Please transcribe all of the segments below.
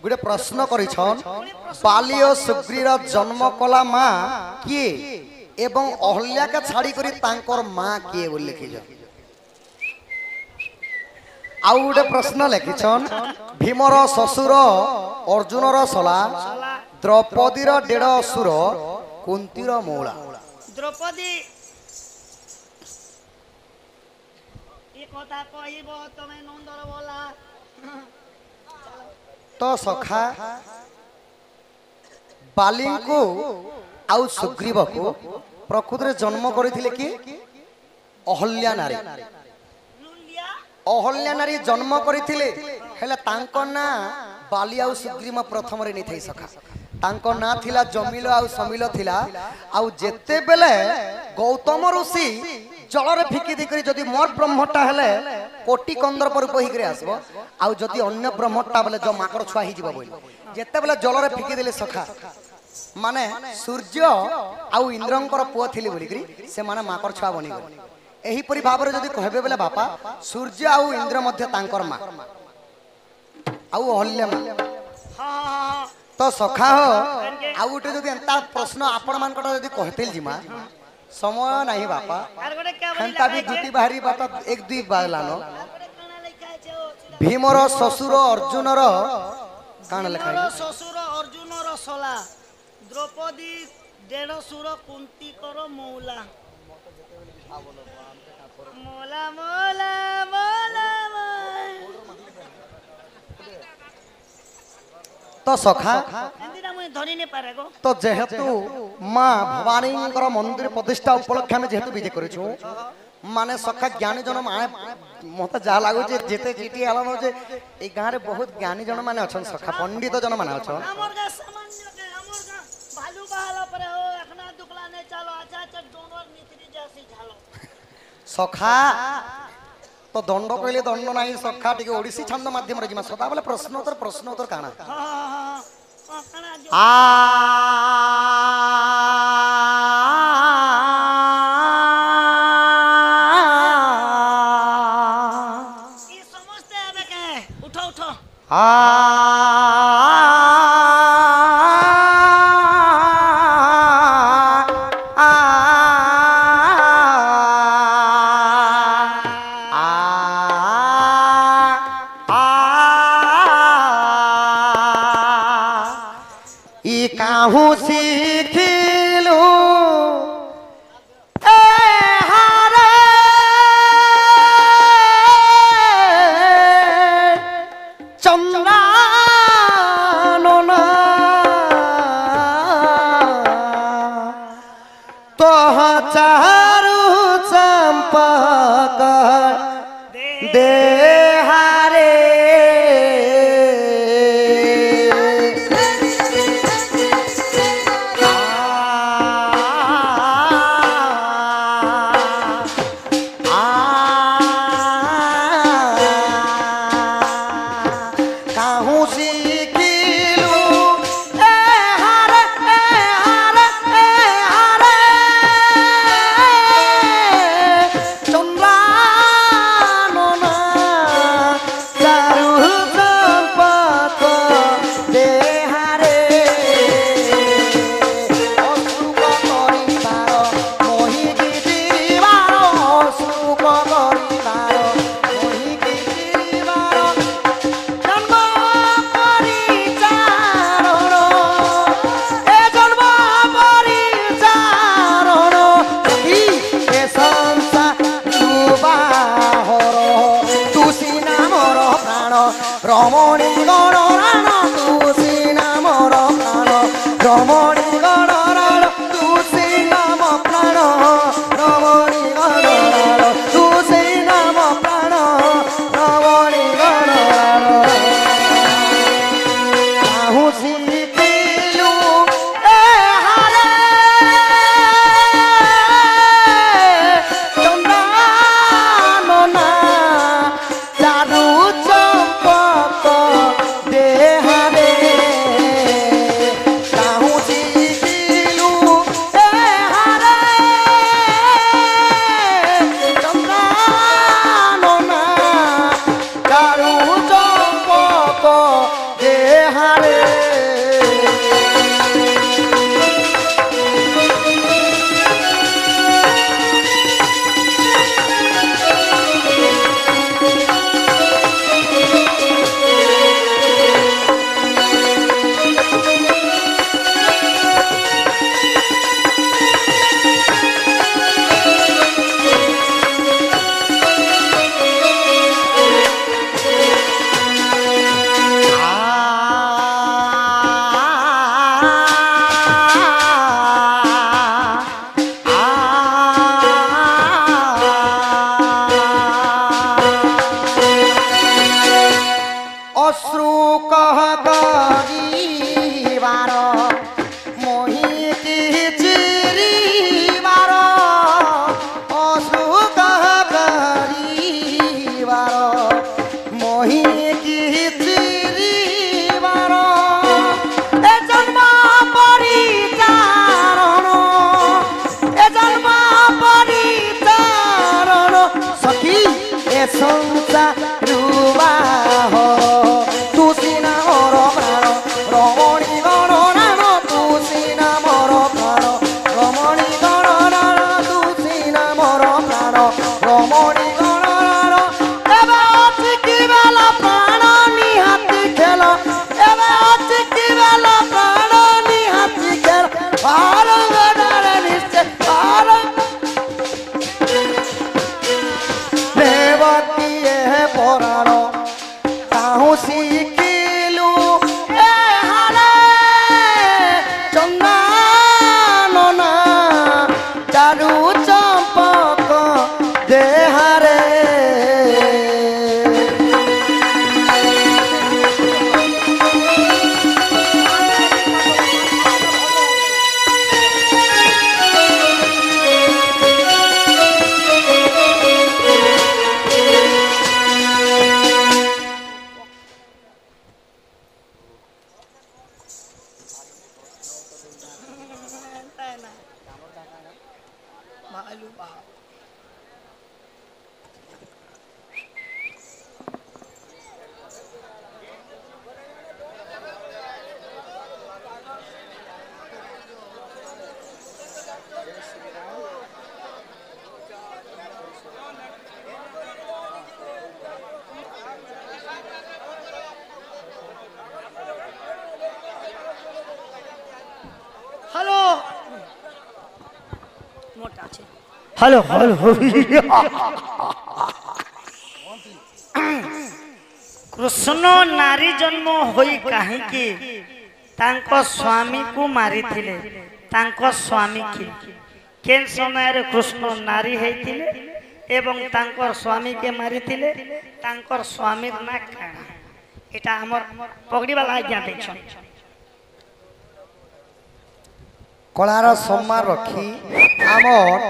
गोटे प्रश्न करिछन बाली और सुग्रीव जन्म कला माँ किए एवं अहल्या के छाड़ी करी तांकर माँ किए बोल लिखिछ। आउ गोटे प्रश्न लिखिछन भीमर ससुर अर्जुनर सला द्रौपदीर डेढ़ असुर कुंतीर मौला। द्रौपदी कथा कहब तमें नंदर बोला तो सखा बाली को आउ सुग्रीव को प्रकृति रे जन्म करथिले कि अहल्या नारी। अहल्या नारी जन्म करथिले हेले तांको ना बाली आउ सुग्रीव प्रथम रे निथाई सखा तांको ना थिला जमिलो आउ समिलो थिला आउ जेते बेले गौतम ऋषि जल रे फिकी दी करी जदी मोर ब्रह्मटा हेले कोटी कंदर पर कहि करे आसबो आउ जदी अन्य ब्रह्मटा बेले जो माकर छुआ हि जीवो बोल जेते बेले जल रे फिकी देले सखा माने सूर्य आउ इंद्रंकर पुओ थिली बोली करी से माने माकर छुआ बनी गले। एही परि भाव रे जदी कहबे बेले बापा सूर्य आउ इंद्र मध्य तांकर मा आउ अहल्या मा तो सखा हो आउ गोटे जदी एंता प्रश्न आपण मान कटा जदी कहतेल जिमा समय नहीं बापा हंता भी दुटी बाहरी बात एक दुई बार लानो भीमर ससुर अर्जुनर कान लिखाई ससुर अर्जुनर सला द्रौपदी डेढ़ सुर कुंती कर मौला मौला मौला मौला तो सखा धरी नहीं पारे गो तो जेहेतु माँ भवानी मंदिर प्रतिष्ठा उपलक्ष्य में जेहेतु विजय करिछु माने सखा ज्ञानी जन माने मते जा लागो जे जेते चिठी आला न जे ए गां रे बहुत ज्ञानी जन माने अछन सखा पंडित जन माने अछन हमर गा सामान्य के हमर गा भालू बहाला पर हो एखना दुकला ने चलो अच्छा अच्छा डोनर नीति जैसी झालो सखा तो दंड कहले दंड नाही सखा टिके ओडिसी छंद माध्यम रे जिमा सदा बोले प्रश्नोत्तर काना आ ये समझते आबे के उठो उठो काहू सीखिलू चंद्रा तो चारू चंपक दे रमणी गणराण तुसी नाम प्राण रमणी गणराण तुसी नाम प्राण रमणी गणराण तुसी नाम प्राण रमणी गणराण आहु सीखिलु हारे चंद्रानना चारू चंपक देहारे काहू भालू बहाल हेलो मोटा छे हेलो हेलो कृष्ण नारी जन्म होई काहेकि तांको स्वामी को मारी थिले तांको स्वामी की केन समय रे कृष्ण नारी हेतिले एवं तांकर स्वामी के मारी थिले तांकर स्वामी ना काना एटा हमर पगड़ी वाला आज्ञा दैछन कलार सम्मान रखी आमर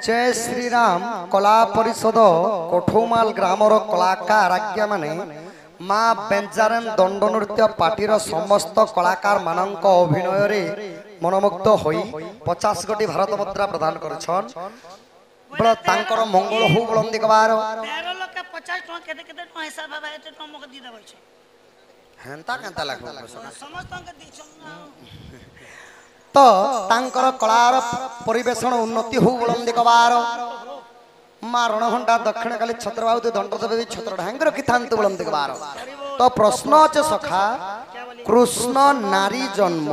जय श्री राम कला परिषद कोठोमाल ग्रामर कलाकार आज्ञा माने माँ बेंजारेन दंड नृत्य पार्टीर समस्त कलाकार मानक अभिनय रे मनमुग्ध होई 50 कोटी भारत मुद्रा प्रदान करछन बड़ तांकर मंगल हो बुलंदी कबार 13 लोग के 50 टका केते केते टका हिसाब भाबा एते टका मके दी देबै छै हेंता केंता लागबो समस्त के दी छ तो तांकर कलार परिवेशन उन्नति हो बुलंदी कबार माँ रणघंटा दक्षिण काली छत्रबाहु दंड देवी छत्र ढांग रखी थांत बुलंदी कबार तो प्रश्न अच्छे सखा कृष्ण नारी जन्म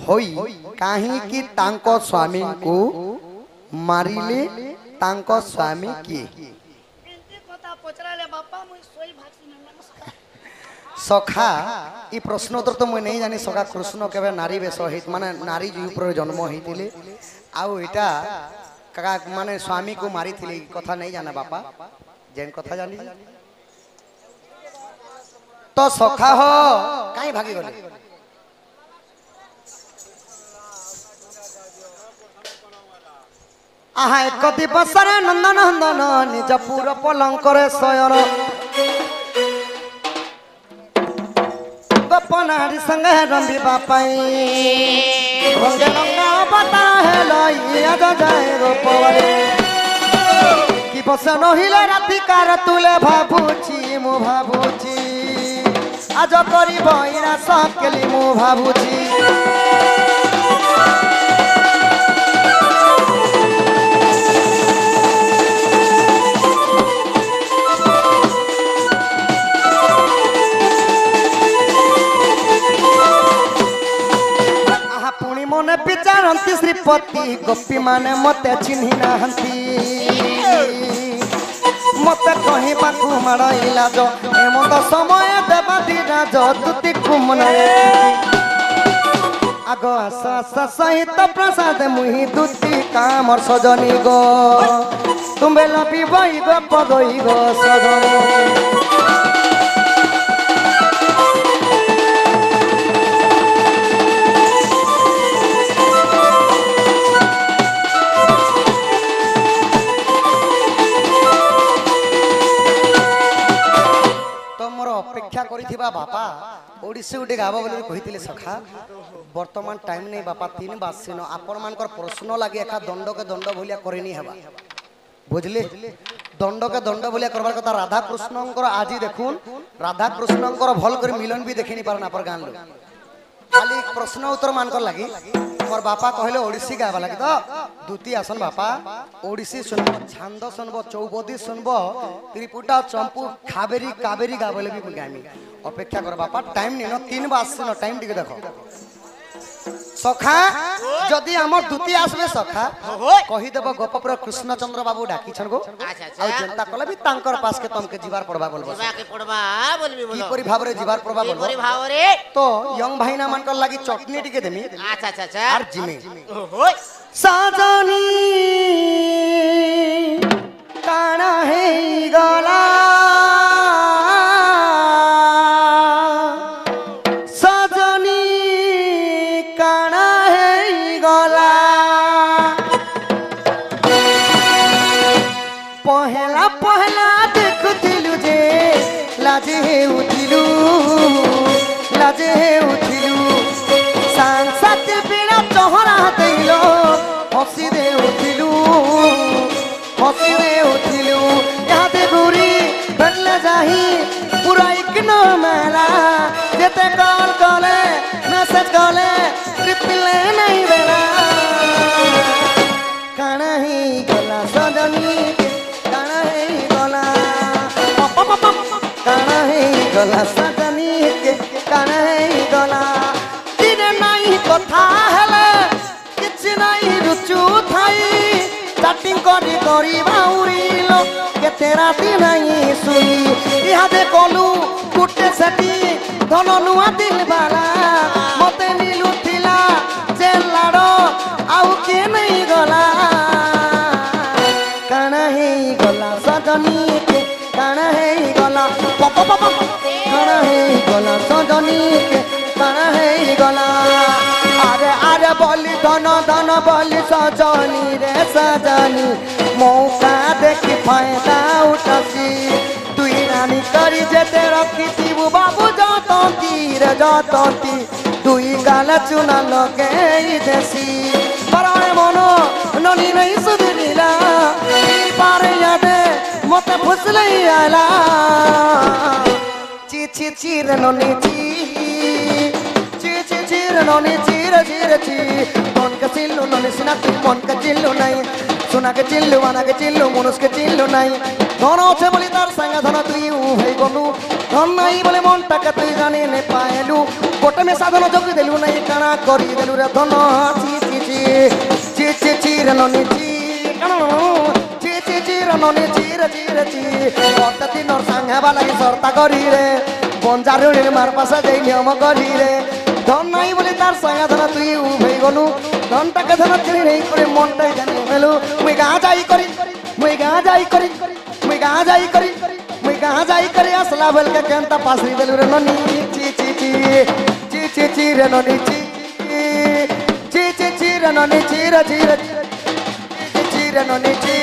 होई काहे कि तांको स्वामी को मारिले तांको स्वामी किए एते कथा पचराले बापा मुई सोई भागसी नमस्कार सखा ई प्रश्न उत्तर तो मुई नहीं जानी सखा कृष्ण केबे नारी वेश हित माने नारी जी ऊपर जन्म हितिले आउ एटा काका माने स्वामी को मारी थिले कथा नहीं जाना बापा जेन कथा जानी तो सखा हो काई भागी गले आहा एक दिवस रे नंदन नंदन निज पुर पलंक रे शयन गोपनारी संगे रंबी बापाई रंगे रंगा बता है लई आज जाए गोपवरे कि बस नहिले राति कार तुले भाबुची मु भाबुची आज करी बइना सकली मु भाबुची मने विचारती श्रीपति गोपी माने मते चिन्हि नाहंती मते कहि बाकु मारइला जो एमत समय देवा दिना जो तुति कुमन आगो आशा सहित प्रसाद मुहि दुति कामर सजनी गो तुम्बे लपि बई गो पगई गो सजनी अपेक्षा करिथिबा बापा ओडिसे उडे गाबो बोली कहिथिले सखा वर्तमान टाइम नहीं बापा 3 बासिनो आपण मानकर प्रश्न लागे एका दंड के दंड भलिया करेनी हेबा बुझले दंड के दंड भलिया करबार कथा राधा कृष्णंकर आजी देखुन राधा कृष्णंकर भल कर मिलन भी देखिनी पारना पर गान लो खाली प्रश्न उत्तर मानकर लागी मोर बापा कहले ओडिसी गाबा लागी तो द्वितीय आसन बापा ओडिसी सुनबो छंद सुनबो चौबदी सुनबो त्रिपुटा चंपू खाबेरी काबेरी गाबले भी गामी अपेक्षा कर बापा टाइम नहीं न 3 बासिनो टाइम टिके देखो सखा जदि हमर द्वितीय आसबे सखा कहि देबो गोपपुर कृष्णचंद्र बाबू डाकी छनगो आ जनता कले भी तांकर पास के तमके जीवार पड़बा बोलबो जीवा के पड़बा बोलबी बोलो की परि भाबरे जीवार पड़बा बोलबो की परि भावरे तो यंग भाईना मानकर लागी चटनी टिके देमी अच्छा अच्छा अच्छा आर जिमे ओहो साजनी काना है गला पहला पहला देखुथिलु जे लाजे उठिलु सांसात बिना चहरा देलो हसी दे उठिलु पिले नहीं बेला काना ही गला सजनी के काना ही गला काना ही गला सजनी के काना ही गला दिन नहीं कथा हेले किछि नहीं रुचु थाई चाटिंग करी करी बाउरीलो केते राती नहीं सुई इहादे कोलू गुटे सेटी धन नुआ दिल बाला मते मिलुथिला जेलाड़ो आउ के नहीं गला काना हे गला सजनी के काना हे गला पप पप काना हे गला सजनी के काना हे गला अरे अरे बोली धन धन बोली सजनी रे सजनी मौका देखी फायदा उठसी तुई रानी करी जेते रखी बाबू जतती रे जतती तुई गाल चुना लगे देसी बराए मनो ननी नहीं सुधरिला पारे यादे मते फुसले आला ची ची ची रे ननी ची रे ननी ची मन के चिल्लू ननी सुना तू मन के चिल्लू नहीं सुना के चिल्लू आना के चिल्लू मनुष्य के चिल्लू नहीं धन अच्छे बोली तार संगे धन तुई है गलू धन नहीं बोले मन टाके तुई जानी ने पाएलू गोटे में साधन जोगी देलू नहीं काना करी देलू रे धन ची रे ननी ची रे ननी ची अत्यति नर संगे वाला सरता करी रे बंजारुणी मार पासा जाई नियम करी रे धन नहीं बोले तार संगे धन तुई है गलू धन टाके धन चली नहीं करे मन टाई जानी मेलू मुई गाँ जाई करी मुई गाँ जाई करी मुई गाँ जाई करी मुई गाँ जाई करी असला बोल के केंता पासरी देलू रे ननी ची रे ननी ची रे ननी ची रे ननी ची